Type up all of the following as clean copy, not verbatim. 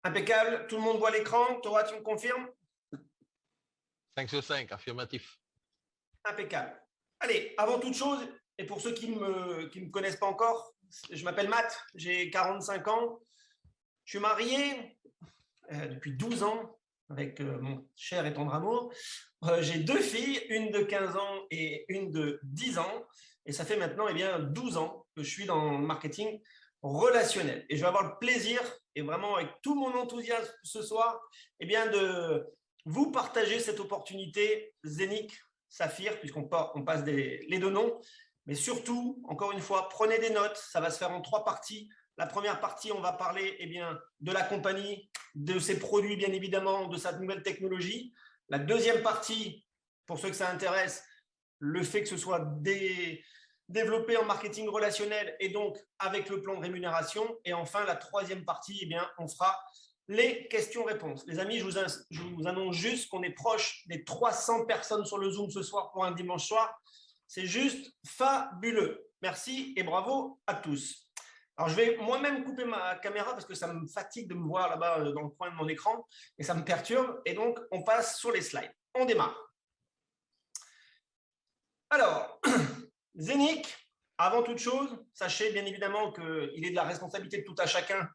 Impeccable. Tout le monde voit l'écran. Torah, tu me confirmes? 5 sur 5, affirmatif. Impeccable. Allez, avant toute chose, et pour ceux qui ne me connaissent pas encore, je m'appelle Matt, j'ai 45 ans. Je suis marié depuis 12 ans avec mon cher et tendre amour. J'ai deux filles, une de 15 ans et une de 10 ans. Et ça fait maintenant 12 ans que je suis dans le marketing relationnel. Et je vais avoir le plaisir, et vraiment avec tout mon enthousiasme ce soir, de vous partager cette opportunité Zénith, Saphir, puisqu'on passe les deux noms. Mais surtout, encore une fois, prenez des notes. Ça va se faire en 3 parties. La première partie, on va parler de la compagnie, de ses produits, bien évidemment, de sa nouvelle technologie. La deuxième partie, pour ceux que ça intéresse, le fait que ce soit développé en marketing relationnel et donc avec le plan de rémunération. Et enfin, la troisième partie, on fera les questions-réponses. Les amis, je vous annonce juste qu'on est proche des 300 personnes sur le Zoom ce soir pour un dimanche soir. C'est juste fabuleux. Merci et bravo à tous. Alors, je vais moi-même couper ma caméra parce que ça me fatigue de me voir là-bas dans le coin de mon écran et ça me perturbe. Et donc, on passe sur les slides. On démarre. Alors, Zénith, avant toute chose, sachez bien évidemment qu'il est de la responsabilité de tout à chacun,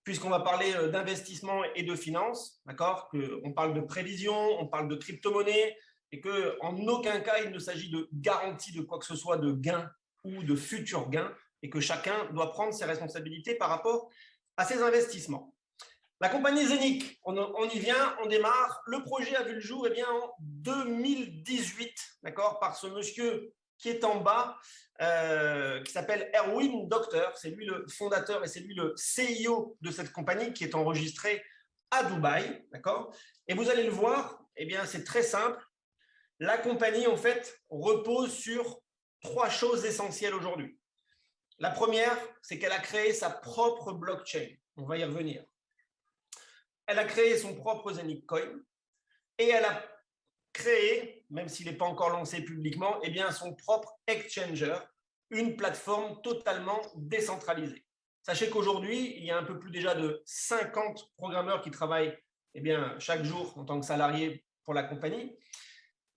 puisqu'on va parler d'investissement et de finances, d'accord? On parle de prévision, on parle de crypto-monnaie, et qu'en aucun cas, il ne s'agit de garantie de quoi que ce soit de gain ou de futur gain, et que chacun doit prendre ses responsabilités par rapport à ses investissements. La compagnie Zénith, on y vient, on démarre. Le projet a vu le jour en 2018, d'accord, par ce monsieur qui est en bas, qui s'appelle Erwin Docter. C'est lui le fondateur et c'est lui le CIO de cette compagnie qui est enregistrée à Dubaï, d'accord. Et vous allez le voir, c'est très simple. La compagnie, en fait, repose sur 3 choses essentielles aujourd'hui. La première, c'est qu'elle a créé sa propre blockchain. On va y revenir. Elle a créé son propre Zénith Coin et elle a créé, même s'il n'est pas encore lancé publiquement, son propre exchanger, une plateforme totalement décentralisée. Sachez qu'aujourd'hui, il y a un peu plus déjà de 50 programmeurs qui travaillent chaque jour en tant que salariés pour la compagnie.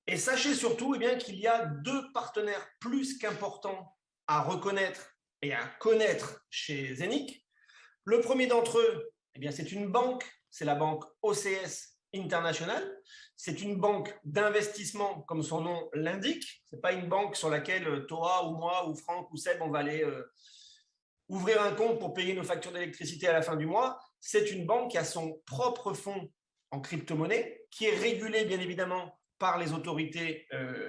Et sachez surtout qu'il y a 2 partenaires plus qu'importants à reconnaître et à connaître chez Zénith. Le premier d'entre eux, c'est une banque, c'est la banque OCS International. C'est une banque d'investissement, comme son nom l'indique. Ce n'est pas une banque sur laquelle Torah ou moi ou Franck ou Seb, on va aller ouvrir un compte pour payer nos factures d'électricité à la fin du mois. C'est une banque qui a son propre fonds en crypto-monnaie, qui est régulé bien évidemment par les autorités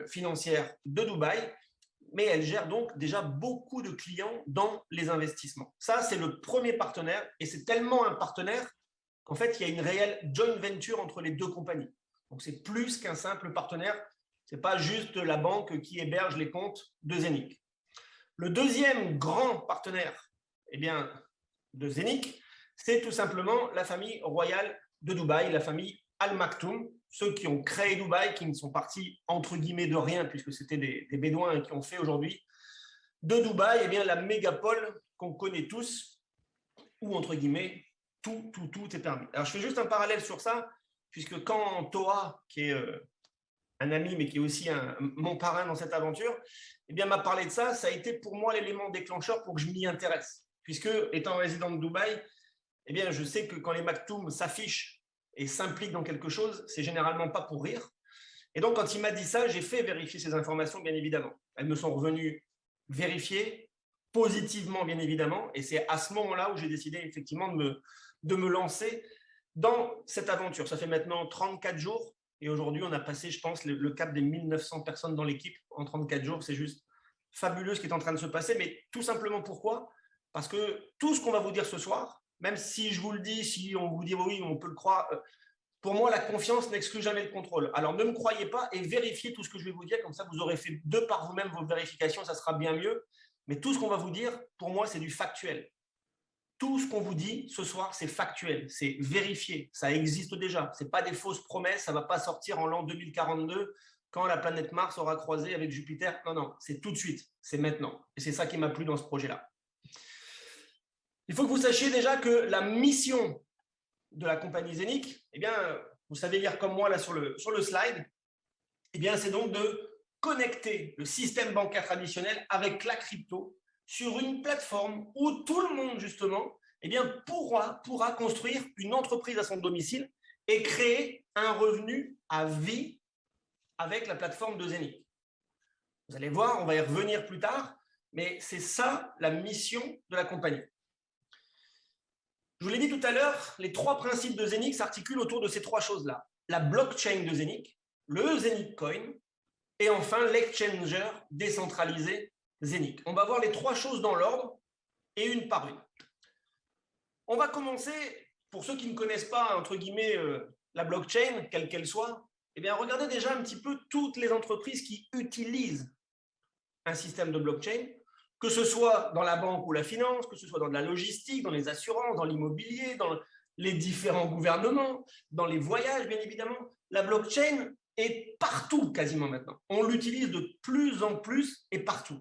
financières de Dubaï, mais elle gère donc déjà beaucoup de clients dans les investissements. Ça, c'est le premier partenaire, et c'est tellement un partenaire qu'en fait, il y a une réelle joint venture entre les 2 compagnies. Donc, c'est plus qu'un simple partenaire. Ce n'est pas juste la banque qui héberge les comptes de Zénith. Le deuxième grand partenaire de Zénith, c'est tout simplement la famille royale de Dubaï, la famille Al Maktoum, ceux qui ont créé Dubaï, qui ne sont partis entre guillemets de rien, puisque c'était des bédouins qui ont fait aujourd'hui de Dubaï la mégapole qu'on connaît tous, où entre guillemets tout est permis. Alors je fais juste un parallèle sur ça, puisque quand Torah, qui est un ami mais qui est aussi mon parrain dans cette aventure, m'a parlé de ça, ça a été pour moi l'élément déclencheur pour que je m'y intéresse, puisque étant résident de Dubaï, je sais que quand les Maktoum s'affichent et s'impliquent dans quelque chose, c'est généralement pas pour rire. Et donc, quand il m'a dit ça, j'ai fait vérifier ces informations, bien évidemment. Elles me sont revenues vérifiées, positivement, bien évidemment. Et c'est à ce moment-là où j'ai décidé effectivement de me lancer dans cette aventure. Ça fait maintenant 34 jours. Et aujourd'hui, on a passé, je pense, le cap des 1900 personnes dans l'équipe en 34 jours. C'est juste fabuleux ce qui est en train de se passer. Mais tout simplement pourquoi? Parce que tout ce qu'on va vous dire ce soir, même si je vous le dis, si on vous dit oui, on peut le croire, pour moi, la confiance n'exclut jamais le contrôle. Alors, ne me croyez pas et vérifiez tout ce que je vais vous dire. Comme ça, vous aurez fait par vous-même vos vérifications, ça sera bien mieux. Mais tout ce qu'on va vous dire, pour moi, c'est du factuel. Tout ce qu'on vous dit ce soir, c'est factuel, c'est vérifié, ça existe déjà. Ce n'est pas des fausses promesses, ça ne va pas sortir en l'an 2042 quand la planète Mars aura croisé avec Jupiter. Non, c'est tout de suite, c'est maintenant. Et c'est ça qui m'a plu dans ce projet-là. Il faut que vous sachiez déjà que la mission de la compagnie Zenic, eh bien, vous savez lire comme moi là sur le slide, eh bien, c'est donc de connecter le système bancaire traditionnel avec la crypto sur une plateforme où tout le monde, justement, eh bien, pourra construire une entreprise à son domicile et créer un revenu à vie avec la plateforme de Zenic. Vous allez voir, on va y revenir plus tard, mais c'est ça la mission de la compagnie. Je vous l'ai dit tout à l'heure, les 3 principes de Zenic s'articulent autour de ces 3 choses-là. La blockchain de Zenic, le Zenic Coin et enfin l'exchanger décentralisé Zenic. On va voir les 3 choses dans l'ordre et une par une. On va commencer, pour ceux qui ne connaissent pas, entre guillemets, la blockchain, quelle qu'elle soit, eh bien, regardez déjà un petit peu toutes les entreprises qui utilisent un système de blockchain, que ce soit dans la banque ou la finance, que ce soit dans la logistique, dans les assurances, dans l'immobilier, dans les différents gouvernements, dans les voyages, bien évidemment. La blockchain est partout quasiment maintenant. On l'utilise de plus en plus et partout.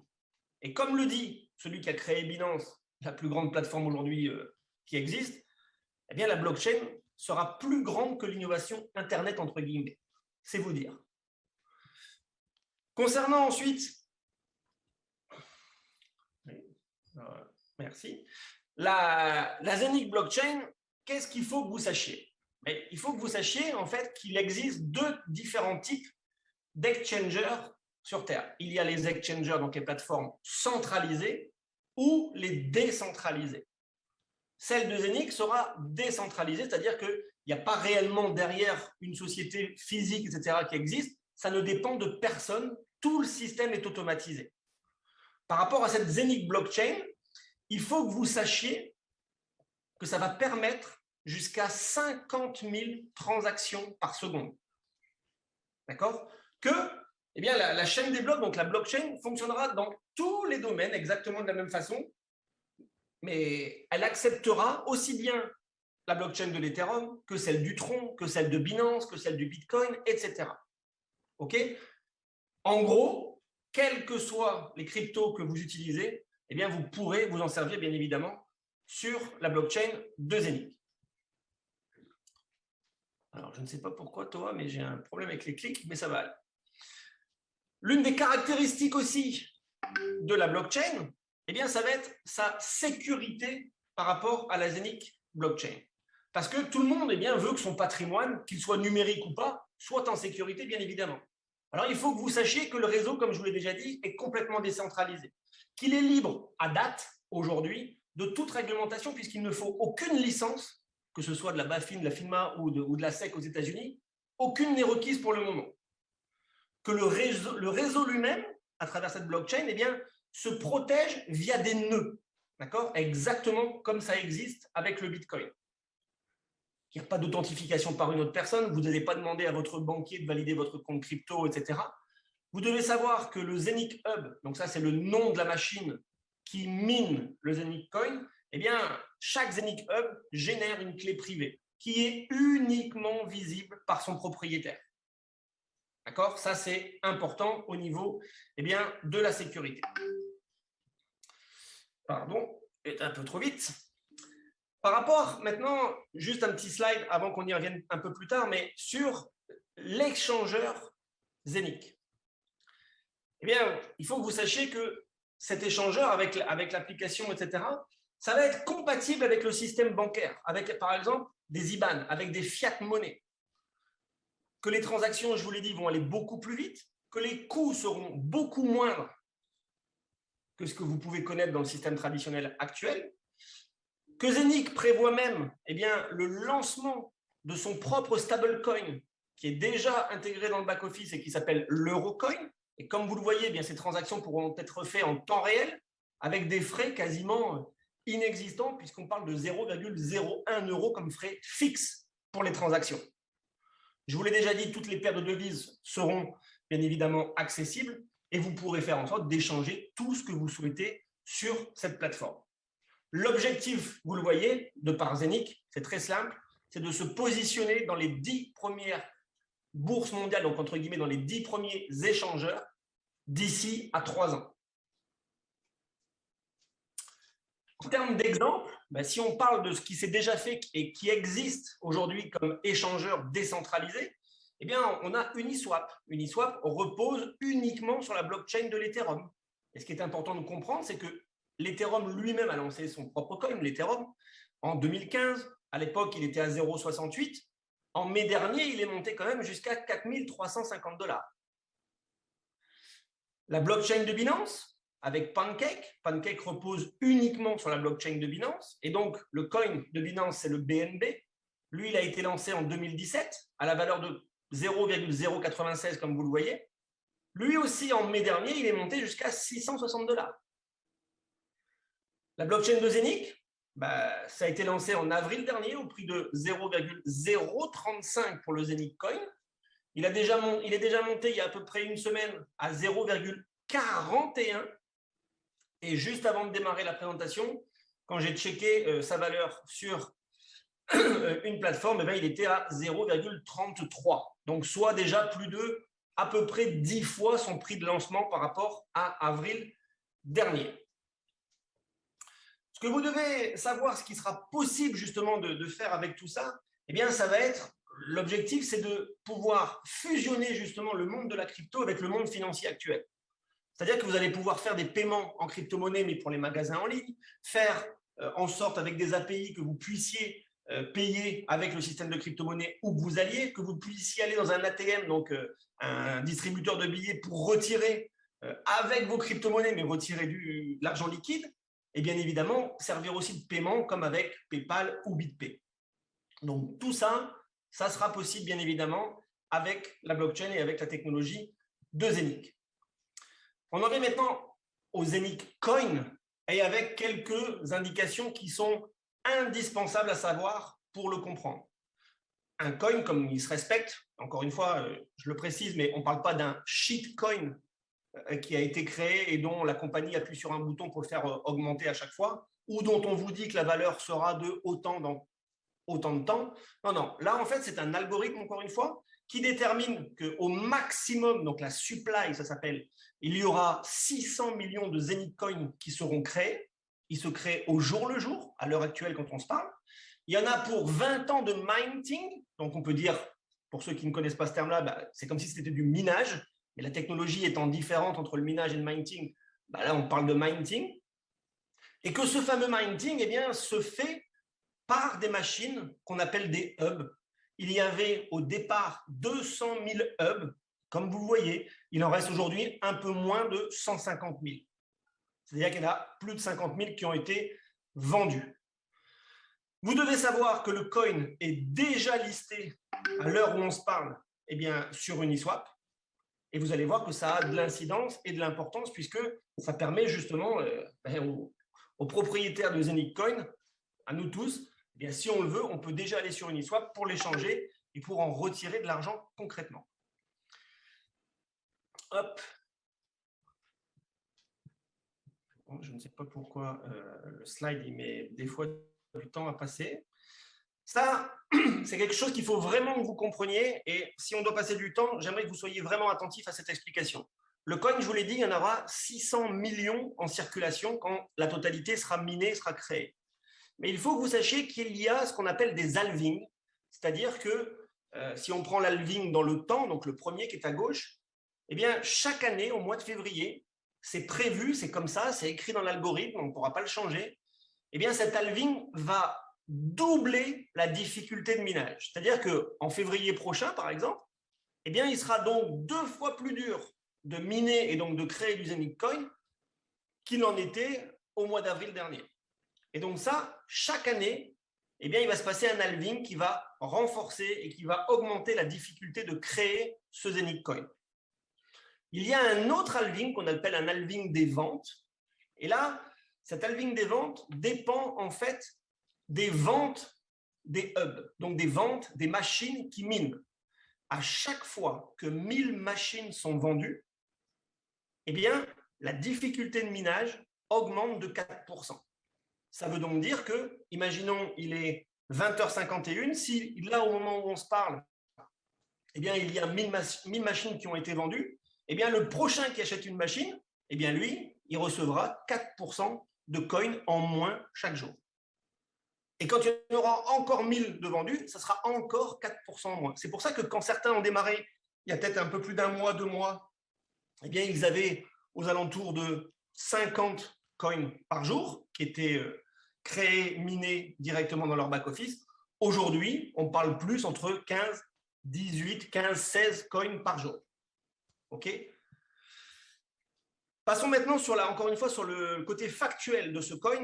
Et comme le dit celui qui a créé Binance, la plus grande plateforme aujourd'hui qui existe, eh bien la blockchain sera plus grande que l'innovation Internet, entre guillemets. C'est vous dire. Concernant ensuite, merci, la Zenic blockchain, qu'est-ce qu'il faut que vous sachiez? Il faut que vous sachiez en fait qu'il existe 2 différents types d'exchangers sur Terre. Il y a les exchangers, donc les plateformes centralisées, ou les décentralisées. Celle de Zenic sera décentralisée, c'est-à-dire qu'il n'y a pas réellement derrière une société physique, etc., qui existe. Ça ne dépend de personne. Tout le système est automatisé. Par rapport à cette Zenic blockchain, il faut que vous sachiez que ça va permettre jusqu'à 50 000 transactions par seconde. D'accord? Que eh bien, la chaîne des blocs, donc la blockchain, fonctionnera dans tous les domaines exactement de la même façon, mais elle acceptera aussi bien la blockchain de l'Ethereum que celle du Tron, que celle de Binance, que celle du Bitcoin, etc. OK? En gros, quels que soient les cryptos que vous utilisez, eh bien, vous pourrez vous en servir, bien évidemment, sur la blockchain de Zenic. Alors, je ne sais pas pourquoi, toi, mais j'ai un problème avec les clics, mais ça va aller. L'une des caractéristiques aussi de la blockchain, eh bien, ça va être sa sécurité par rapport à la Zenic blockchain. Parce que tout le monde veut que son patrimoine, qu'il soit numérique ou pas, soit en sécurité, bien évidemment. Alors, il faut que vous sachiez que le réseau, comme je vous l'ai déjà dit, est complètement décentralisé. Qu'il est libre à date, aujourd'hui, de toute réglementation, puisqu'il ne faut aucune licence, que ce soit de la BaFin, de la FINMA ou de la SEC aux États-Unis, aucune n'est requise pour le moment. Que le réseau lui-même, à travers cette blockchain, se protège via des nœuds, d'accord? Exactement comme ça existe avec le Bitcoin. Il n'y a pas d'authentification par une autre personne, vous n'allez pas demander à votre banquier de valider votre compte crypto, etc. Vous devez savoir que le Zenic Hub, donc ça c'est le nom de la machine qui mine le Zenic Coin, chaque Zenic Hub génère une clé privée qui est uniquement visible par son propriétaire. D'accord? Ça, c'est important au niveau de la sécurité. Pardon, c'est un peu trop vite. Par rapport, maintenant, juste un petit slide avant qu'on y revienne un peu plus tard, mais sur l'échangeur Zenic. Il faut que vous sachiez que cet échangeur, avec l'application, etc., ça va être compatible avec le système bancaire, avec, par exemple, des IBAN, avec des fiat monnaies. Que les transactions, je vous l'ai dit, vont aller beaucoup plus vite, que les coûts seront beaucoup moindres que ce que vous pouvez connaître dans le système traditionnel actuel, que Zenic prévoit même le lancement de son propre stablecoin qui est déjà intégré dans le back-office et qui s'appelle l'Eurocoin. Et comme vous le voyez, ces transactions pourront être faites en temps réel avec des frais quasiment inexistants puisqu'on parle de 0,01 € comme frais fixes pour les transactions. Je vous l'ai déjà dit, toutes les paires de devises seront bien évidemment accessibles et vous pourrez faire en sorte d'échanger tout ce que vous souhaitez sur cette plateforme. L'objectif, vous le voyez, de par Zenic, c'est très simple, c'est de se positionner dans les 10 premières bourses mondiales, donc entre guillemets dans les 10 premiers échangeurs d'ici à 3 ans. En termes d'exemple, Ben, si on parle de ce qui s'est déjà fait et qui existe aujourd'hui comme échangeur décentralisé, eh bien, on a Uniswap. Uniswap repose uniquement sur la blockchain de l'Ethereum. Et ce qui est important de comprendre, c'est que l'Ethereum lui-même a lancé son propre coin, l'Ethereum, en 2015. À l'époque, il était à 0,68. En mai dernier, il est monté quand même jusqu'à 4 350 $. La blockchain de Binance, avec Pancake. Pancake repose uniquement sur la blockchain de Binance. Et donc, le coin de Binance, c'est le BNB. Lui, il a été lancé en 2017 à la valeur de 0,096, comme vous le voyez. Lui aussi, en mai dernier, il est monté jusqu'à 660 $. La blockchain de Zenic, ça a été lancé en avril dernier au prix de 0,035 pour le Zenic Coin. Il est déjà monté il y a à peu près une semaine à 0,41. Et juste avant de démarrer la présentation, quand j'ai checké sa valeur sur une plateforme, il était à 0,33. Donc, soit déjà plus de à peu près 10 fois son prix de lancement par rapport à avril dernier. Ce que vous devez savoir, ce qui sera possible justement de faire avec tout ça, eh bien, ça va être, l'objectif, c'est de pouvoir fusionner justement le monde de la crypto avec le monde financier actuel. C'est-à-dire que vous allez pouvoir faire des paiements en crypto-monnaie, mais pour les magasins en ligne, faire en sorte avec des API que vous puissiez payer avec le système de crypto-monnaie où que vous alliez, que vous puissiez aller dans un ATM, donc un distributeur de billets pour retirer avec vos crypto-monnaies, mais retirer de l'argent liquide, et bien évidemment servir aussi de paiement comme avec PayPal ou BitPay. Donc tout ça, ça sera possible bien évidemment avec la blockchain et avec la technologie de Zenic. On en vient maintenant au Zenic Coin et avec quelques indications qui sont indispensables à savoir pour le comprendre. Un coin, comme il se respecte, encore une fois, je le précise, mais on ne parle pas d'un shitcoin qui a été créé et dont la compagnie appuie sur un bouton pour le faire augmenter à chaque fois, ou dont on vous dit que la valeur sera de autant dans autant de temps. Non, non. Là, en fait, c'est un algorithme, encore une fois, qui détermine qu'au maximum, donc la supply, ça s'appelle, il y aura 600 millions de Zenic Coins qui seront créés. Ils se créent au jour le jour, à l'heure actuelle quand on se parle. Il y en a pour 20 ans de minting. Donc, on peut dire, pour ceux qui ne connaissent pas ce terme-là, c'est comme si c'était du minage. Mais la technologie étant différente entre le minage et le minting, là, on parle de minting. Et que ce fameux minting, eh bien, se fait par des machines qu'on appelle des hubs. Il y avait au départ 200 000 hubs. Comme vous le voyez, il en reste aujourd'hui un peu moins de 150 000. C'est-à-dire qu'il y en a plus de 50 000 qui ont été vendus. Vous devez savoir que le coin est déjà listé à l'heure où on se parle sur Uniswap. Et vous allez voir que ça a de l'incidence et de l'importance puisque ça permet justement aux propriétaires de Zenic Coin, à nous tous, si on le veut, on peut déjà aller sur Uniswap pour l'échanger et pour en retirer de l'argent concrètement. Hop. Bon, je ne sais pas pourquoi le slide il met des fois du temps à passer. Ça, c'est quelque chose qu'il faut vraiment que vous compreniez et si on doit passer du temps, j'aimerais que vous soyez vraiment attentifs à cette explication. Le coin, je vous l'ai dit, il y en aura 600 millions en circulation quand la totalité sera minée, sera créée. Mais il faut que vous sachiez qu'il y a ce qu'on appelle des halvings, c'est-à-dire que si on prend l'halving dans le temps, donc le premier qui est à gauche, eh bien, chaque année, au mois de février, c'est prévu, c'est comme ça, c'est écrit dans l'algorithme, on ne pourra pas le changer, eh bien, cet halving va doubler la difficulté de minage. C'est-à-dire qu'en février prochain, par exemple, eh bien, il sera donc 2 fois plus dur de miner et donc de créer du Zenic Coin qu'il n'en était au mois d'avril dernier. Et donc ça, chaque année, eh bien, il va se passer un halving qui va renforcer et qui va augmenter la difficulté de créer ce Zenic Coin. Il y a un autre halving qu'on appelle un halving des ventes. Et là, cet halving des ventes dépend en fait des ventes des hubs, donc des ventes des machines qui minent. À chaque fois que 1000 machines sont vendues, eh bien, la difficulté de minage augmente de 4%. Ça veut donc dire que, imaginons, il est 20h51, si là, au moment où on se parle, eh bien, il y a 1000 machines qui ont été vendues, eh bien, le prochain qui achète une machine, eh bien, lui, il recevra 4% de coins en moins chaque jour. Et quand il y en aura encore 1000 de vendus, ça sera encore 4% en moins. C'est pour ça que quand certains ont démarré, il y a peut-être un peu plus d'un mois, 2 mois, eh bien, ils avaient aux alentours de 50 coins par jour qui étaient créés, minés directement dans leur back-office. Aujourd'hui, on parle plus entre 15, 18, 15, 16 coins par jour. OK ? Passons maintenant encore une fois sur le côté factuel de ce coin.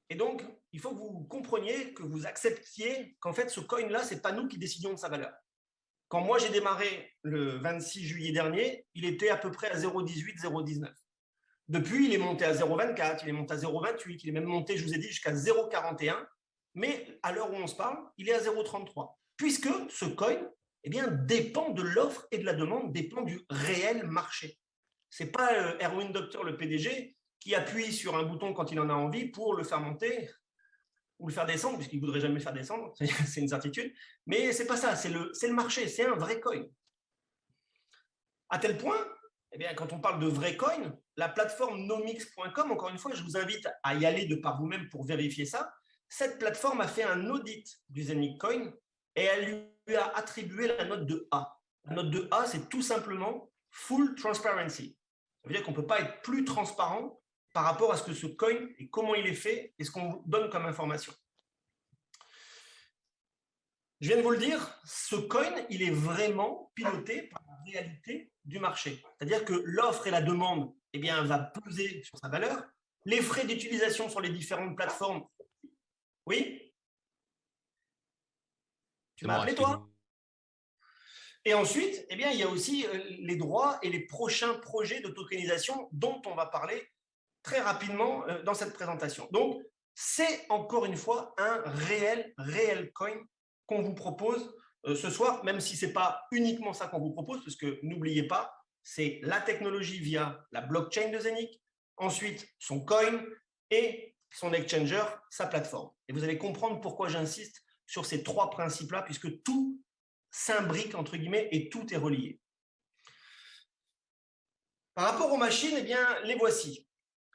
Et donc, il faut que vous compreniez, que vous acceptiez qu'en fait, ce coin-là, ce n'est pas nous qui décidions de sa valeur. Quand moi, j'ai démarré le 26 juillet dernier, il était à peu près à 0,18, 0,19. Depuis, il est monté à 0,24, il est monté à 0,28, il est même monté, je vous ai dit, jusqu'à 0,41. Mais à l'heure où on se parle, il est à 0,33. Puisque ce coin eh bien, dépend de l'offre et de la demande, dépend du réel marché. Ce n'est pas Erwin Doctor, le PDG, qui appuie sur un bouton quand il en a envie pour le faire monter ou le faire descendre, puisqu'il ne voudrait jamais le faire descendre, c'est une certitude. Mais ce n'est pas ça, c'est le marché, c'est un vrai coin. À tel point, eh bien, quand on parle de vrai coin, la plateforme nomix.com, encore une fois, je vous invite à y aller de par vous-même pour vérifier ça. Cette plateforme a fait un audit du Zenic Coin et elle lui a attribué la note de A. La note de A, c'est tout simplement full transparency. Ça veut dire qu'on ne peut pas être plus transparent par rapport à ce que ce coin et comment il est fait et ce qu'on vous donne comme information. Je viens de vous le dire, ce coin, il est vraiment piloté par la réalité du marché. C'est-à-dire que l'offre et la demande eh bien, va peser sur sa valeur. Les frais d'utilisation sur les différentes plateformes. Oui? Tu m'as appelé, toi? Et ensuite, eh bien, il y a aussi les droits et les prochains projets de tokenisation dont on va parler très rapidement dans cette présentation. Donc, c'est encore une fois un réel coin qu'on vous propose ce soir, même si ce n'est pas uniquement ça qu'on vous propose, parce que n'oubliez pas, c'est la technologie via la blockchain de Zenic, ensuite son coin et son exchanger, sa plateforme. Et vous allez comprendre pourquoi j'insiste sur ces trois principes-là, puisque tout s'imbrique, entre guillemets, et tout est relié. Par rapport aux machines, eh bien, les voici.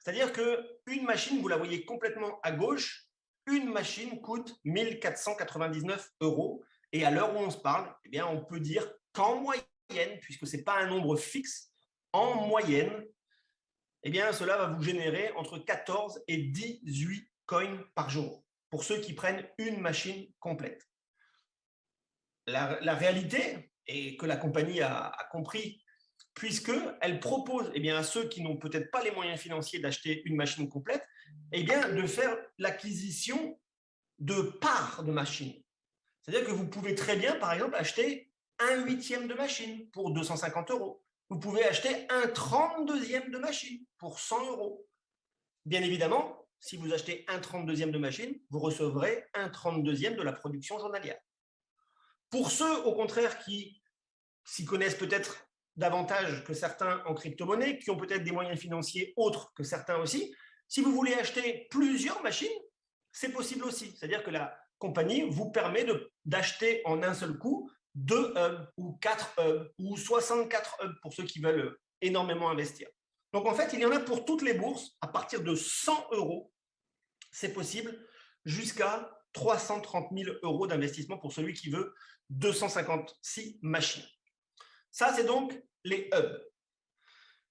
C'est-à-dire qu'une machine, vous la voyez complètement à gauche, une machine coûte 1 499 €. Et à l'heure où on se parle, eh bien, on peut dire qu'en moyenne, puisque ce n'est pas un nombre fixe, en moyenne, eh bien, cela va vous générer entre 14 et 18 coins par jour, pour ceux qui prennent une machine complète. La réalité, et que la compagnie a compris, puisqu'elle propose eh bien, à ceux qui n'ont peut-être pas les moyens financiers d'acheter une machine complète, eh bien, de faire l'acquisition de parts de machines. C'est-à-dire que vous pouvez très bien, par exemple, acheter un 1/8 de machine pour 250 €. Vous pouvez acheter un 32e de machine pour 100 €. Bien évidemment, si vous achetez un 32e de machine, vous recevrez un 32e de la production journalière. Pour ceux, au contraire, qui s'y connaissent peut-être davantage que certains en crypto-monnaie, qui ont peut-être des moyens financiers autres que certains aussi, si vous voulez acheter plusieurs machines, c'est possible aussi. C'est-à-dire que la compagnie vous permet d'acheter en un seul coup 2 hubs ou 4 hubs ou 64 hubs pour ceux qui veulent énormément investir. Donc en fait, il y en a pour toutes les bourses à partir de 100 €. C'est possible jusqu'à 330 000 € d'investissement pour celui qui veut 256 machines. Ça, c'est donc les hubs.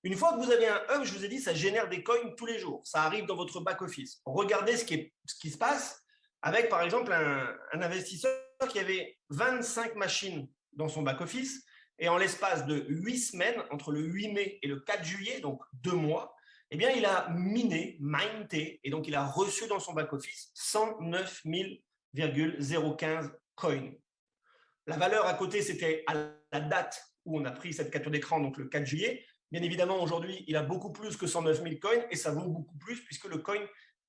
Une fois que vous avez un hub, je vous ai dit, ça génère des coins tous les jours. Ça arrive dans votre back-office. Regardez ce qui se passe avec, par exemple, un investisseur qui avait 25 machines dans son back-office et en l'espace de 8 semaines, entre le 8 mai et le 4 juillet, donc 2 mois, eh bien, il a minté, et donc il a reçu dans son back-office 109 015 coins. La valeur à côté, c'était à la date où on a pris cette capture d'écran, donc le 4 juillet. Bien évidemment, aujourd'hui, il a beaucoup plus que 109 000 coins et ça vaut beaucoup plus puisque le coin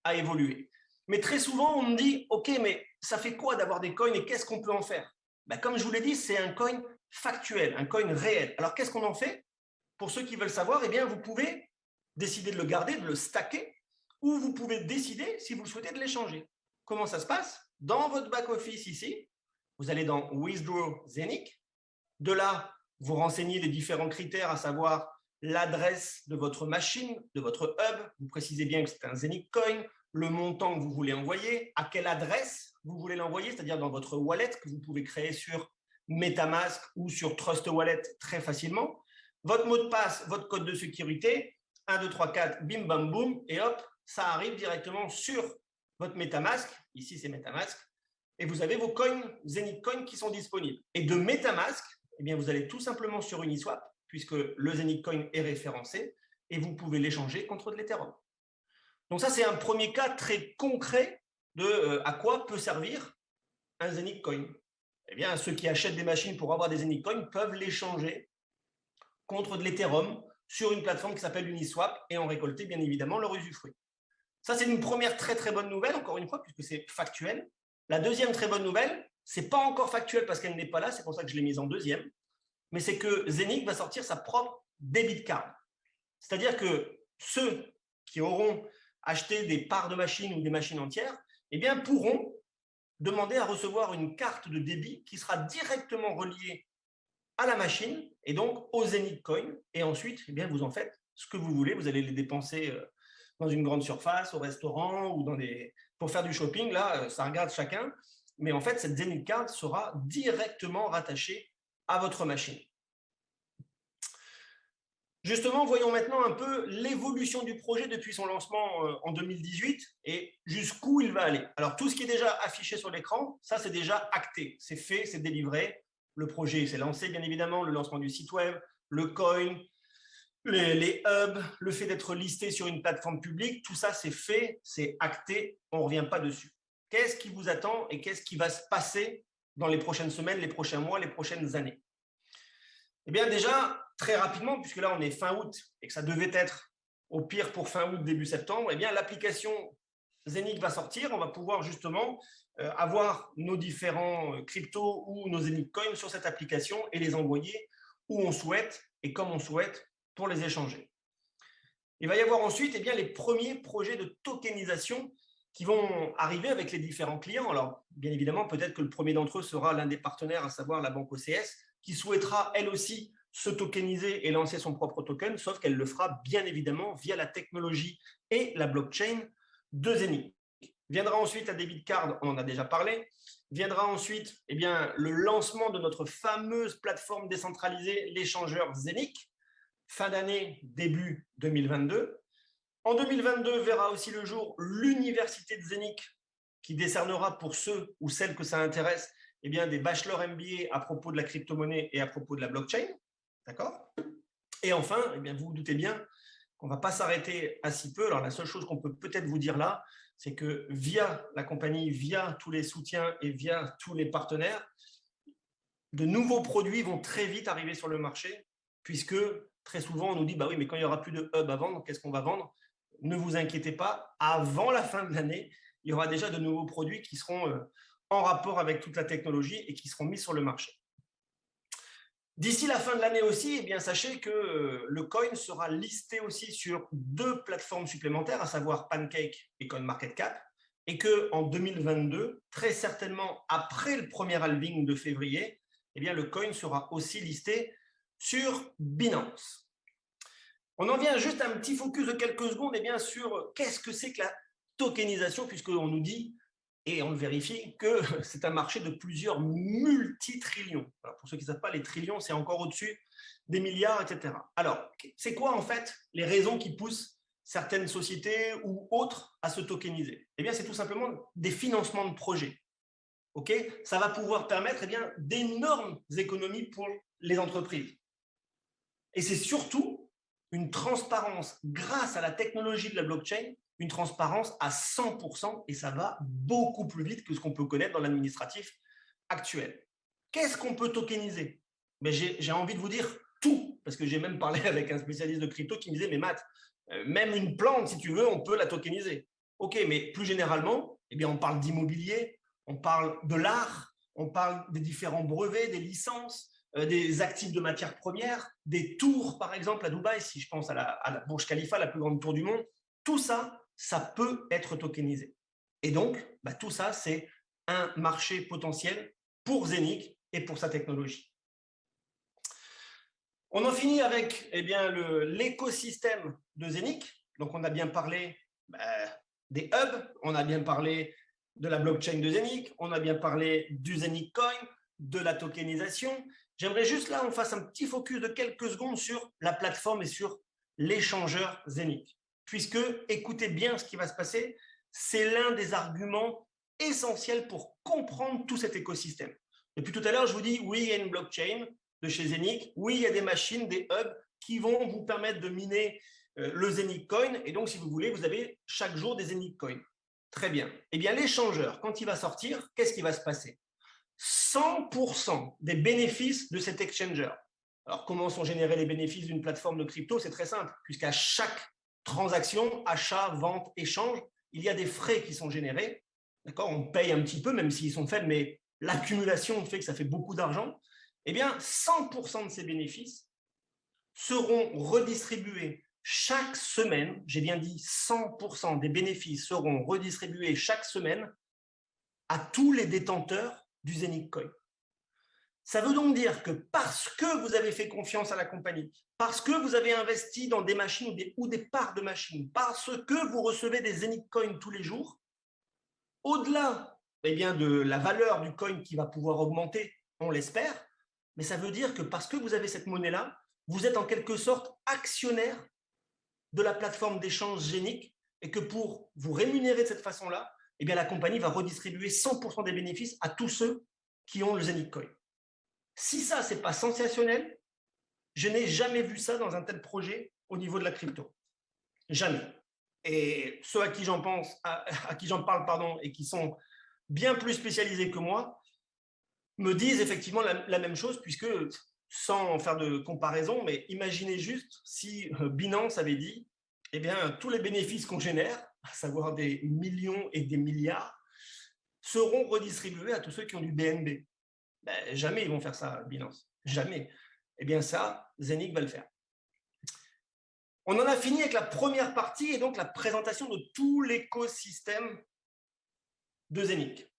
a évolué. Mais très souvent, on me dit, OK, mais ça fait quoi d'avoir des coins et qu'est-ce qu'on peut en faire? Comme je vous l'ai dit, c'est un coin factuel, un coin réel. Alors, qu'est-ce qu'on en fait? Pour ceux qui veulent savoir, eh bien, vous pouvez décider de le garder, de le stacker, ou vous pouvez décider, si vous le souhaitez, de l'échanger. Comment ça se passe? Dans votre back-office ici, vous allez dans Withdraw Zenic. De là, vous renseignez les différents critères, à savoir l'adresse de votre machine, de votre hub. Vous précisez bien que c'est un Zenic Coin, le montant que vous voulez envoyer, à quelle adresse vous voulez l'envoyer, c'est-à-dire dans votre wallet que vous pouvez créer sur MetaMask ou sur Trust Wallet très facilement. Votre mot de passe, votre code de sécurité, 1, 2, 3, 4, bim, bam, boum, et hop, ça arrive directement sur votre MetaMask. Ici, c'est MetaMask. Et vous avez vos coins, Zenith Coin, qui sont disponibles. Et de MetaMask, eh bien, vous allez tout simplement sur Uniswap, puisque le Zenith Coin est référencé, et vous pouvez l'échanger contre de l'Ethereum. Donc ça, c'est un premier cas très concret de à quoi peut servir un Zenith Coin. Eh bien, ceux qui achètent des machines pour avoir des Zenith Coins peuvent l'échanger contre de l'Ethereum sur une plateforme qui s'appelle Uniswap et en récolter bien évidemment leur usufruit. Ça, c'est une première très très bonne nouvelle, encore une fois, puisque c'est factuel. La deuxième très bonne nouvelle, c'est pas encore factuel parce qu'elle n'est pas là, c'est pour ça que je l'ai mise en deuxième, mais c'est que Zenith va sortir sa propre debit card. C'est-à-dire que ceux qui auront acheté des parts de machines ou des machines entières, eh bien, pourront demander à recevoir une carte de débit qui sera directement reliée à la machine et donc au Zenith Coin. Et ensuite, eh bien, vous en faites ce que vous voulez. Vous allez les dépenser dans une grande surface, au restaurant ou pour faire du shopping. Là, ça regarde chacun. Mais en fait, cette Zenith Card sera directement rattachée à votre machine. Justement, voyons maintenant un peu l'évolution du projet depuis son lancement en 2018 et jusqu'où il va aller. Alors, tout ce qui est déjà affiché sur l'écran, ça, c'est déjà acté. C'est fait, c'est délivré. Le projet s'est lancé, bien évidemment, le lancement du site web, le coin, les hubs, le fait d'être listé sur une plateforme publique, tout ça, c'est fait, c'est acté, on ne revient pas dessus. Qu'est-ce qui vous attend et qu'est-ce qui va se passer dans les prochaines semaines, les prochains mois, les prochaines années? Eh bien, déjà, très rapidement, puisque là, on est fin août et que ça devait être au pire pour fin août, début septembre, eh bien, l'application Zenith va sortir. On va pouvoir justement avoir nos différents cryptos ou nos Zenith Coins sur cette application et les envoyer où on souhaite et comme on souhaite pour les échanger. Il va y avoir ensuite eh bien, les premiers projets de tokenisation qui vont arriver avec les différents clients. Alors, bien évidemment, peut-être que le premier d'entre eux sera l'un des partenaires, à savoir la banque OCS, qui souhaitera, elle aussi, se tokeniser et lancer son propre token, sauf qu'elle le fera bien évidemment via la technologie et la blockchain de Zenith. Viendra ensuite la debit card, on en a déjà parlé. Viendra ensuite eh bien, le lancement de notre fameuse plateforme décentralisée, l'échangeur Zenith, fin d'année, début 2022. En 2022, verra aussi le jour l'université de Zenith qui décernera pour ceux ou celles que ça intéresse eh bien, des bachelors MBA à propos de la crypto-monnaie et à propos de la blockchain. D'accord? Et enfin, eh bien, vous vous doutez bien qu'on ne va pas s'arrêter à si peu. Alors, la seule chose qu'on peut peut-être vous dire là, c'est que via la compagnie, via tous les soutiens et via tous les partenaires, de nouveaux produits vont très vite arriver sur le marché, puisque très souvent, on nous dit, bah oui, mais quand il n'y aura plus de hub à vendre, qu'est-ce qu'on va vendre? Ne vous inquiétez pas, avant la fin de l'année, il y aura déjà de nouveaux produits qui seront en rapport avec toute la technologie et qui seront mis sur le marché. D'ici la fin de l'année aussi, eh bien, sachez que le coin sera listé aussi sur 2 plateformes supplémentaires, à savoir Pancake et CoinMarketCap, et qu'en 2022, très certainement après le premier halving de février, eh bien, le coin sera aussi listé sur Binance. On en vient juste à un petit focus de quelques secondes eh bien, sur qu'est-ce que c'est que la tokenisation, puisqu'on nous dit, et on le vérifie, que c'est un marché de plusieurs multitrillions. Alors, pour ceux qui ne savent pas, les trillions, c'est encore au-dessus des milliards, etc. Alors, c'est quoi en fait les raisons qui poussent certaines sociétés ou autres à se tokeniser? Eh bien, c'est tout simplement des financements de projets. Okay, ça va pouvoir permettre eh bien, d'énormes économies pour les entreprises. Et c'est surtout une transparence grâce à la technologie de la blockchain, une transparence à 100%, et ça va beaucoup plus vite que ce qu'on peut connaître dans l'administratif actuel. Qu'est-ce qu'on peut tokeniser? Mais j'ai envie de vous dire tout, parce que j'ai même parlé avec un spécialiste de crypto qui me disait, mais Matt, même une plante, si tu veux, on peut la tokeniser. Ok, mais plus généralement, eh bien, on parle d'immobilier, on parle de l'art, on parle des différents brevets, des licences, des actifs de matières premières, des tours, par exemple, à Dubaï, si je pense à la Burj Khalifa, la plus grande tour du monde. Tout ça, ça peut être tokenisé. Et donc, bah, tout ça, c'est un marché potentiel pour Zenith et pour sa technologie. On en finit avec eh bien, l'écosystème de Zenith. Donc, on a bien parlé des hubs, on a bien parlé de la blockchain de Zenic, on a bien parlé du Zenic Coin, de la tokenisation. J'aimerais juste là, on fasse un petit focus de quelques secondes sur la plateforme et sur l'échangeur Zenic. Puisque, écoutez bien ce qui va se passer, c'est l'un des arguments essentiels pour comprendre tout cet écosystème. Depuis tout à l'heure, je vous dis, oui, il y a une blockchain de chez Zenic, oui, il y a des machines, des hubs qui vont vous permettre de miner le Zenic Coin. Et donc, si vous voulez, vous avez chaque jour des Zenic Coins. Très bien. Eh bien, l'échangeur, quand il va sortir, qu'est-ce qui va se passer? 100% des bénéfices de cet exchanger. Alors, comment sont générés les bénéfices d'une plateforme de crypto? C'est très simple, puisqu'à chaque transaction, achat, vente, échange, il y a des frais qui sont générés. D'accord? On paye un petit peu, même s'ils sont faibles, mais l'accumulation fait que ça fait beaucoup d'argent. Eh bien, 100% de ces bénéfices seront redistribués chaque semaine. J'ai bien dit 100% des bénéfices seront redistribués chaque semaine à tous les détenteurs du Zenic Coin. Ça veut donc dire que parce que vous avez fait confiance à la compagnie, parce que vous avez investi dans des machines ou des parts de machines, parce que vous recevez des Zenic Coins tous les jours, au-delà de la valeur du coin qui va pouvoir augmenter, on l'espère, mais ça veut dire que parce que vous avez cette monnaie-là, vous êtes en quelque sorte actionnaire de la plateforme d'échange Zenic et que pour vous rémunérer de cette façon-là, la compagnie va redistribuer 100% des bénéfices à tous ceux qui ont le Zenic Coin. Si ça, ce n'est pas sensationnel, je n'ai jamais vu ça dans un tel projet au niveau de la crypto. Jamais. Et ceux à qui j'en parle, et qui sont bien plus spécialisés que moi, me disent effectivement la même chose, puisque, sans faire de comparaison, mais imaginez juste si Binance avait dit, tous les bénéfices qu'on génère, à savoir des millions et des milliards, seront redistribués à tous ceux qui ont du BNB. Jamais ils vont faire ça, Binance. Jamais. Ça, Zenic va le faire. On en a fini avec la première partie et donc la présentation de tout l'écosystème de Zenic.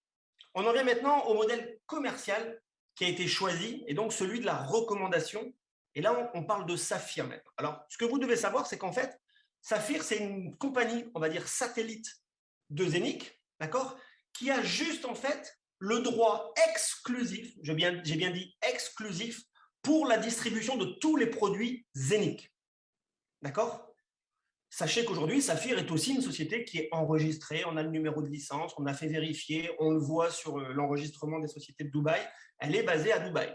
On en vient maintenant au modèle commercial qui a été choisi et donc celui de la recommandation. Et là, on parle de Saphir maintenant. Alors, ce que vous devez savoir, c'est qu'en fait, Saphir, c'est une compagnie, on va dire, satellite de Zenic, d'accord, qui a juste en fait le droit exclusif, j'ai bien dit exclusif, pour la distribution de tous les produits Zenic. D'accord? Sachez qu'aujourd'hui, Saphir est aussi une société qui est enregistrée, on a le numéro de licence, on a fait vérifier, on le voit sur l'enregistrement des sociétés de Dubaï, elle est basée à Dubaï.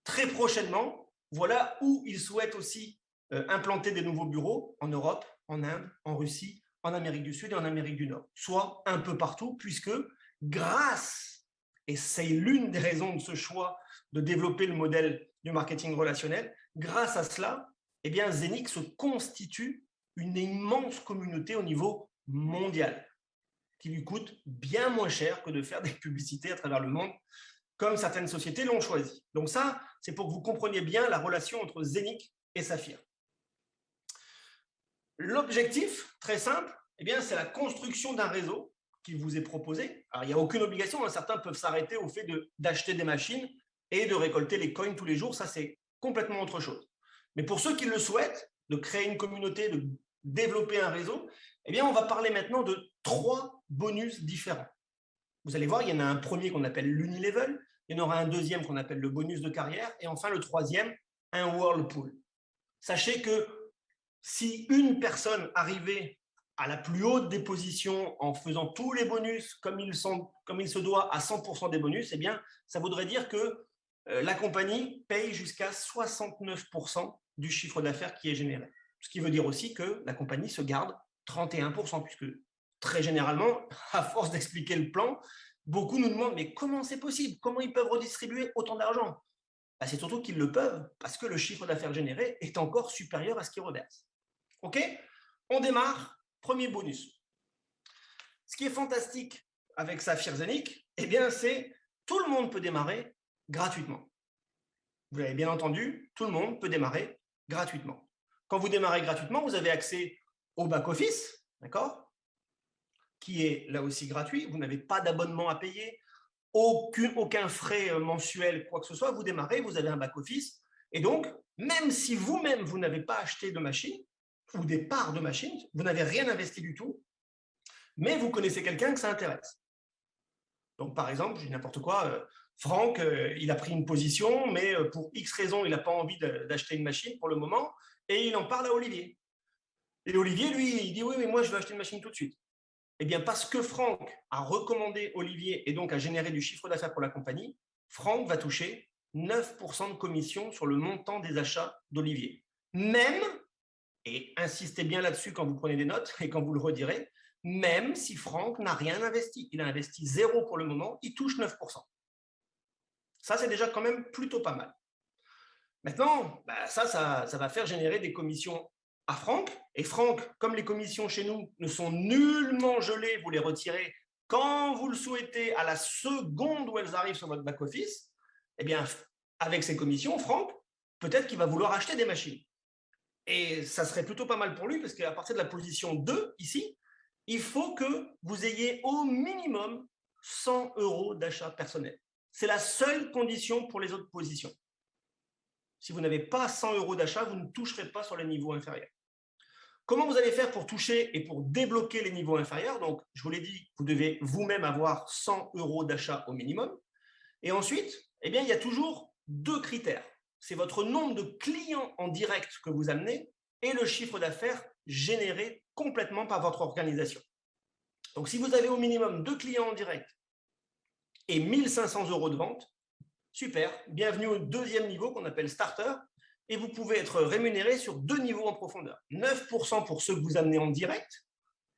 Très prochainement, voilà où ils souhaitent aussi implanter des nouveaux bureaux en Europe, en Inde, en Russie, en Amérique du Sud et en Amérique du Nord, soit un peu partout, puisque grâce, et c'est l'une des raisons de ce choix de développer le modèle du marketing relationnel, grâce à cela, Zenic se constitue une immense communauté au niveau mondial, qui lui coûte bien moins cher que de faire des publicités à travers le monde, comme certaines sociétés l'ont choisi. Donc ça, c'est pour que vous compreniez bien la relation entre Zenic et Saphir. L'objectif, très simple, c'est la construction d'un réseau qui vous est proposé. Alors, il n'y a aucune obligation, certains peuvent s'arrêter au fait d'acheter des machines et de récolter les coins tous les jours, ça c'est complètement autre chose. Mais pour ceux qui le souhaitent, de créer une communauté, de développer un réseau, on va parler maintenant de 3 bonus différents. Vous allez voir, il y en a un premier qu'on appelle l'Unilevel, il y en aura un deuxième qu'on appelle le bonus de carrière, et enfin le troisième, un Whirlpool. Sachez que si une personne arrivait à la plus haute des positions en faisant tous les bonus comme il se doit à 100% des bonus, ça voudrait dire que la compagnie paye jusqu'à 69% du chiffre d'affaires qui est généré. Ce qui veut dire aussi que la compagnie se garde 31%, puisque très généralement, à force d'expliquer le plan, beaucoup nous demandent mais comment c'est possible? Comment ils peuvent redistribuer autant d'argent? C'est surtout qu'ils le peuvent parce que le chiffre d'affaires généré est encore supérieur à ce qu'ils reversent. OK? On démarre. Premier bonus. Ce qui est fantastique avec Saphir Zenic, c'est tout le monde peut démarrer gratuitement. Vous l'avez bien entendu, tout le monde peut démarrer gratuitement. Quand vous démarrez gratuitement, vous avez accès au back-office, d'accord, qui est là aussi gratuit. Vous n'avez pas d'abonnement à payer, aucun frais mensuel, quoi que ce soit. Vous démarrez, vous avez un back-office. Et donc, même si vous-même, vous n'avez pas acheté de machine ou des parts de machine, vous n'avez rien investi du tout, mais vous connaissez quelqu'un que ça intéresse. Donc, par exemple, je dis n'importe quoi, Franck, il a pris une position, mais pour X raisons, il n'a pas envie d'acheter une machine pour le moment, et il en parle à Olivier. Et Olivier, lui, il dit oui, mais moi, je veux acheter une machine tout de suite. Eh bien, parce que Franck a recommandé Olivier et donc a généré du chiffre d'affaires pour la compagnie, Franck va toucher 9% de commission sur le montant des achats d'Olivier. Même, et insistez bien là-dessus quand vous prenez des notes et quand vous le redirez, même si Franck n'a rien investi. Il a investi 0 pour le moment, il touche 9%. Ça, c'est déjà quand même plutôt pas mal. Maintenant, ça va faire générer des commissions à Franck. Et Franck, comme les commissions chez nous ne sont nullement gelées, vous les retirez quand vous le souhaitez à la seconde où elles arrivent sur votre back-office, eh bien, avec ces commissions, Franck, peut-être qu'il va vouloir acheter des machines. Et ça serait plutôt pas mal pour lui, parce qu'à partir de la position 2, ici, il faut que vous ayez au minimum 100 € d'achat personnel. C'est la seule condition pour les autres positions. Si vous n'avez pas 100 € d'achat, vous ne toucherez pas sur les niveaux inférieurs. Comment vous allez faire pour toucher et pour débloquer les niveaux inférieurs? Donc, je vous l'ai dit, vous devez vous-même avoir 100 € d'achat au minimum. Et ensuite, eh bien, il y a toujours 2 critères. C'est votre nombre de clients en direct que vous amenez et le chiffre d'affaires généré complètement par votre organisation. Donc, si vous avez au minimum 2 clients en direct et 1 500 € de vente, super, bienvenue au deuxième niveau qu'on appelle starter, et vous pouvez être rémunéré sur 2 niveaux en profondeur. 9% pour ceux que vous amenez en direct.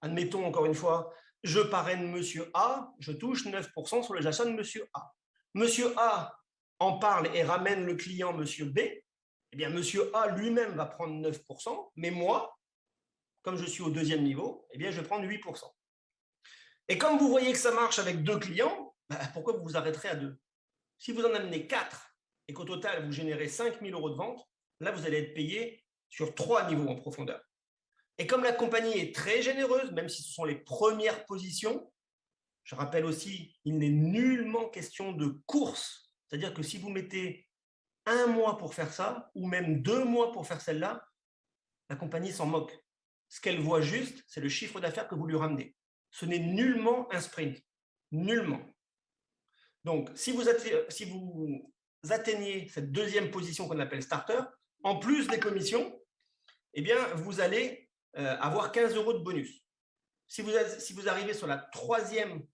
Admettons encore une fois, je parraine Monsieur A, je touche 9% sur les achats de Monsieur A. Monsieur A en parle et ramène le client Monsieur B. Eh bien, Monsieur A lui-même va prendre 9%, mais moi, comme je suis au deuxième niveau, eh bien, je vais prendre 8%. Et comme vous voyez que ça marche avec 2 clients, pourquoi vous vous arrêterez à 2? Si vous en amenez 4 et qu'au total, vous générez 5 000 € de vente, là, vous allez être payé sur 3 niveaux en profondeur. Et comme la compagnie est très généreuse, même si ce sont les premières positions, je rappelle aussi, il n'est nullement question de course. C'est-à-dire que si vous mettez 1 mois pour faire ça, ou même 2 mois pour faire celle-là, la compagnie s'en moque. Ce qu'elle voit juste, c'est le chiffre d'affaires que vous lui ramenez. Ce n'est nullement un sprint. Nullement. Donc, si vous atteignez cette deuxième position qu'on appelle starter, en plus des commissions, eh bien, vous allez avoir 15 € de bonus. Si vous arrivez sur la troisième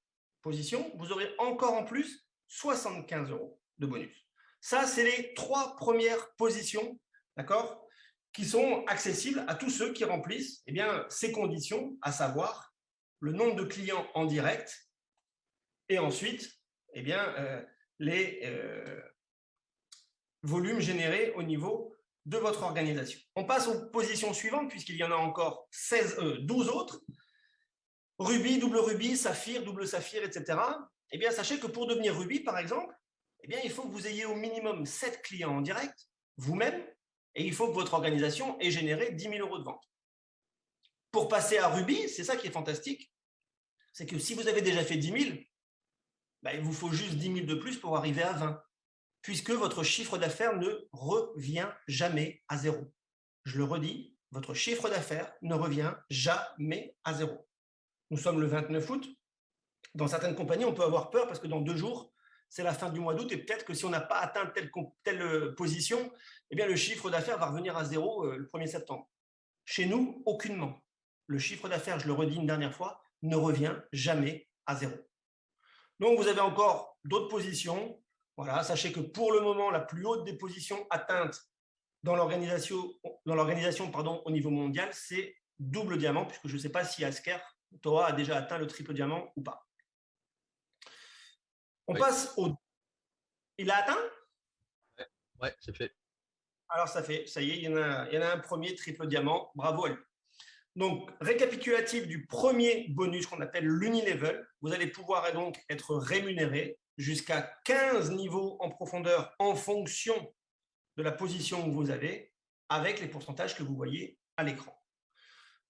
position, vous aurez encore en plus 75 € de bonus. Ça, c'est les 3 premières positions, d'accord, qui sont accessibles à tous ceux qui remplissent eh bien, ces conditions, à savoir le nombre de clients en direct et ensuite eh bien, les volumes générés au niveau de votre organisation. On passe aux positions suivantes, puisqu'il y en a encore 12 autres. Rubis, double rubis, saphir, double saphir, etc. Eh bien, sachez que pour devenir rubis, par exemple, eh bien, il faut que vous ayez au minimum 7 clients en direct, vous-même, et il faut que votre organisation ait généré 10 000 € de vente. Pour passer à rubis, c'est ça qui est fantastique, c'est que si vous avez déjà fait 10 000, il vous faut juste 10 000 de plus pour arriver à 20, puisque votre chiffre d'affaires ne revient jamais à 0. Je le redis, votre chiffre d'affaires ne revient jamais à 0. Nous sommes le 29 août. Dans certaines compagnies, on peut avoir peur parce que dans 2 jours, c'est la fin du mois d'août et peut-être que si on n'a pas atteint telle position, eh bien, le chiffre d'affaires va revenir à 0 le 1er septembre. Chez nous, aucunement. Le chiffre d'affaires, je le redis une dernière fois, ne revient jamais à 0. Donc, vous avez encore d'autres positions. Voilà, sachez que pour le moment, la plus haute des positions atteintes dans l'organisation au niveau mondial, c'est double diamant, puisque je ne sais pas si Asker Toa a déjà atteint le triple diamant ou pas. On passe au... Il a atteint? Oui, c'est fait. Alors, ça y est, il y en a un premier triple diamant. Bravo à lui. Donc, récapitulatif du premier bonus qu'on appelle l'Unilevel, vous allez pouvoir donc être rémunéré jusqu'à 15 niveaux en profondeur en fonction de la position que vous avez, avec les pourcentages que vous voyez à l'écran.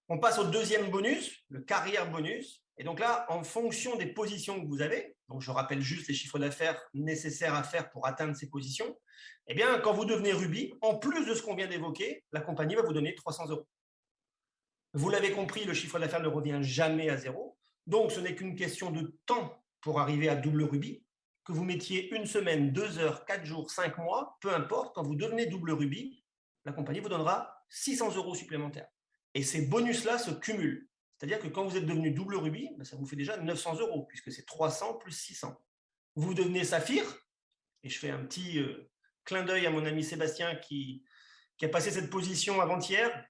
On passe au deuxième bonus, le carrière bonus. Et donc là, en fonction des positions que vous avez, donc je rappelle juste les chiffres d'affaires nécessaires à faire pour atteindre ces positions, eh bien, quand vous devenez rubis, en plus de ce qu'on vient d'évoquer, la compagnie va vous donner 300 €. Vous l'avez compris, le chiffre d'affaires ne revient jamais à 0. Donc, ce n'est qu'une question de temps pour arriver à double rubis, que vous mettiez 1 semaine, 2 heures, 4 jours, 5 mois, peu importe, quand vous devenez double rubis, la compagnie vous donnera 600 € supplémentaires. Et ces bonus-là se cumulent. C'est-à-dire que quand vous êtes devenu double rubis, ça vous fait déjà 900 €, puisque c'est 300 plus 600. Vous devenez saphir, et je fais un petit clin d'œil à mon ami Sébastien qui a passé cette position avant-hier,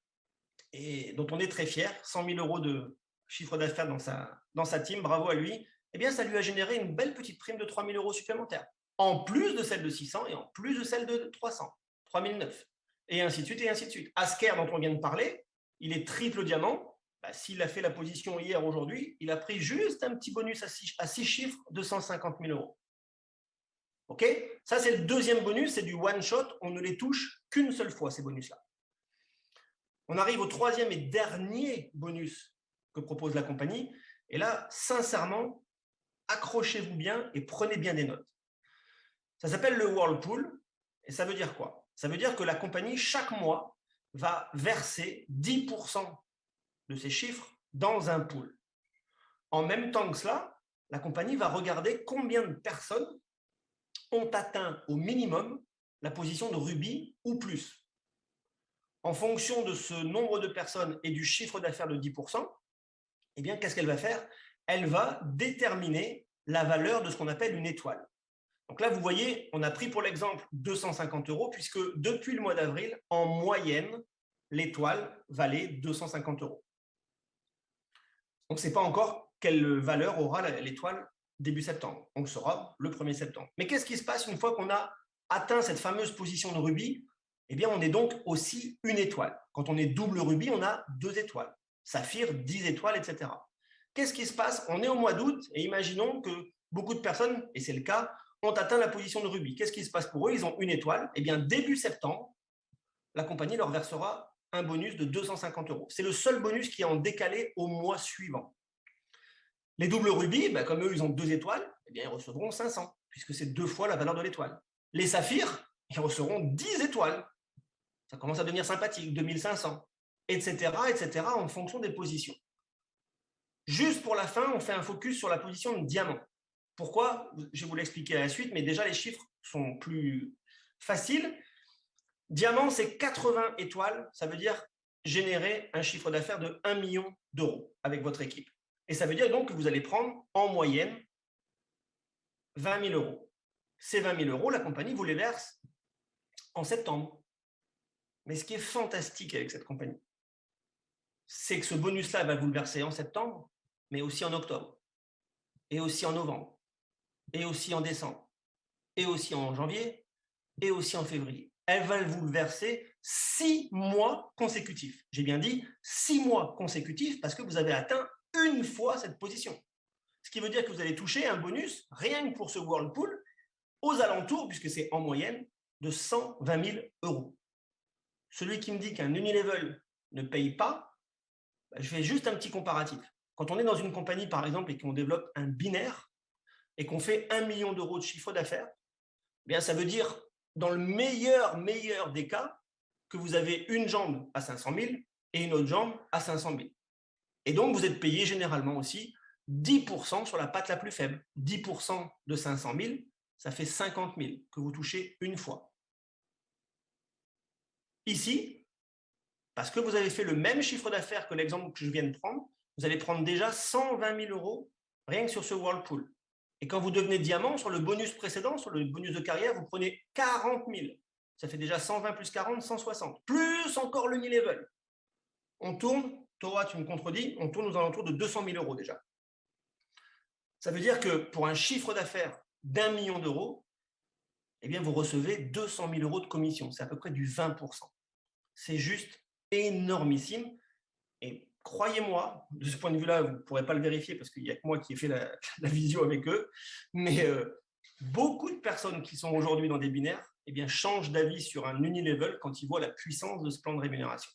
et dont on est très fier, 100 000 € de chiffre d'affaires dans sa team, bravo à lui. Eh bien, ça lui a généré une belle petite prime de 3 000 € supplémentaires, en plus de celle de 600 et en plus de celle de 300, 3 900, et ainsi de suite, et ainsi de suite. Asker, dont on vient de parler, il est triple diamant. S'il a fait la position hier, aujourd'hui, il a pris juste un petit bonus à 6 chiffres de 150 000 €. OK ? Ça, c'est le deuxième bonus, c'est du one-shot. On ne les touche qu'une seule fois, ces bonus-là. On arrive au troisième et dernier bonus que propose la compagnie. Et là, sincèrement, accrochez-vous bien et prenez bien des notes. Ça s'appelle le Whirlpool. Et ça veut dire quoi ? Ça veut dire que la compagnie, chaque mois, va verser 10% de ces chiffres dans un pool. En même temps que cela, la compagnie va regarder combien de personnes ont atteint au minimum la position de rubis ou plus. En fonction de ce nombre de personnes et du chiffre d'affaires de 10%, eh bien, qu'est-ce qu'elle va faire ? Elle va déterminer la valeur de ce qu'on appelle une étoile. Donc là, vous voyez, on a pris pour l'exemple 250 €, puisque depuis le mois d'avril, en moyenne, l'étoile valait 250 €. On ne sait pas encore quelle valeur aura l'étoile début septembre. On le saura le 1er septembre. Mais qu'est-ce qui se passe une fois qu'on a atteint cette fameuse position de rubis ? Eh bien, on est donc aussi une étoile. Quand on est double rubis, on a 2 étoiles. Saphir, 10 étoiles, etc. Qu'est-ce qui se passe ? On est au mois d'août et imaginons que beaucoup de personnes, et c'est le cas, ont atteint la position de rubis. Qu'est-ce qui se passe pour eux ? Ils ont une étoile. Eh bien, début septembre, la compagnie leur versera un bonus de 250 €. C'est le seul bonus qui est en décalé au mois suivant. Les doubles rubis, comme eux, ils ont 2 étoiles, eh bien, ils recevront 500, puisque c'est 2 fois la valeur de l'étoile. Les saphirs, ils recevront 10 étoiles. Ça commence à devenir sympathique, 2500, etc., etc., en fonction des positions. Juste pour la fin, on fait un focus sur la position de diamant. Pourquoi ? Je vais vous l'expliquer à la suite, mais déjà, les chiffres sont plus faciles. Diamant, c'est 80 étoiles, ça veut dire générer un chiffre d'affaires de 1 million € avec votre équipe. Et ça veut dire donc que vous allez prendre en moyenne 20 000 €. Ces 20 000 €, la compagnie vous les verse en septembre. Mais ce qui est fantastique avec cette compagnie, c'est que ce bonus-là va vous le verser en septembre, mais aussi en octobre, et aussi en novembre, et aussi en décembre, et aussi en janvier, et aussi en février. Elle va vous le verser 6 mois consécutifs. J'ai bien dit 6 mois consécutifs parce que vous avez atteint une fois cette position. Ce qui veut dire que vous allez toucher un bonus, rien que pour ce Whirlpool, aux alentours, puisque c'est en moyenne, de 120 000 €. Celui qui me dit qu'un Unilevel ne paye pas, je fais juste un petit comparatif. Quand on est dans une compagnie, par exemple, et qu'on développe un binaire, et qu'on fait 1 million € de chiffre d'affaires, eh bien, ça veut dire, dans le meilleur des cas, que vous avez une jambe à 500 000 et une autre jambe à 500 000. Et donc, vous êtes payé généralement aussi 10% sur la patte la plus faible. 10% de 500 000, ça fait 50 000 que vous touchez une fois. Ici, parce que vous avez fait le même chiffre d'affaires que l'exemple que je viens de prendre, vous allez prendre déjà 120 000 € rien que sur ce Whirlpool. Et quand vous devenez diamant, sur le bonus précédent, sur le bonus de carrière, vous prenez 40 000. Ça fait déjà 120 plus 40, 160. Plus encore le Unilevel. On tourne, Torah, tu me contredis, on tourne aux alentours de 200 000 € déjà. Ça veut dire que pour un chiffre d'affaires d'1 million €, eh bien, vous recevez 200 000 € de commission. C'est à peu près du 20%. C'est juste énormissime. Et croyez-moi, de ce point de vue-là, vous ne pourrez pas le vérifier parce qu'il n'y a que moi qui ai fait la visio avec eux, mais beaucoup de personnes qui sont aujourd'hui dans des binaires, eh bien, changent d'avis sur un Unilevel quand ils voient la puissance de ce plan de rémunération.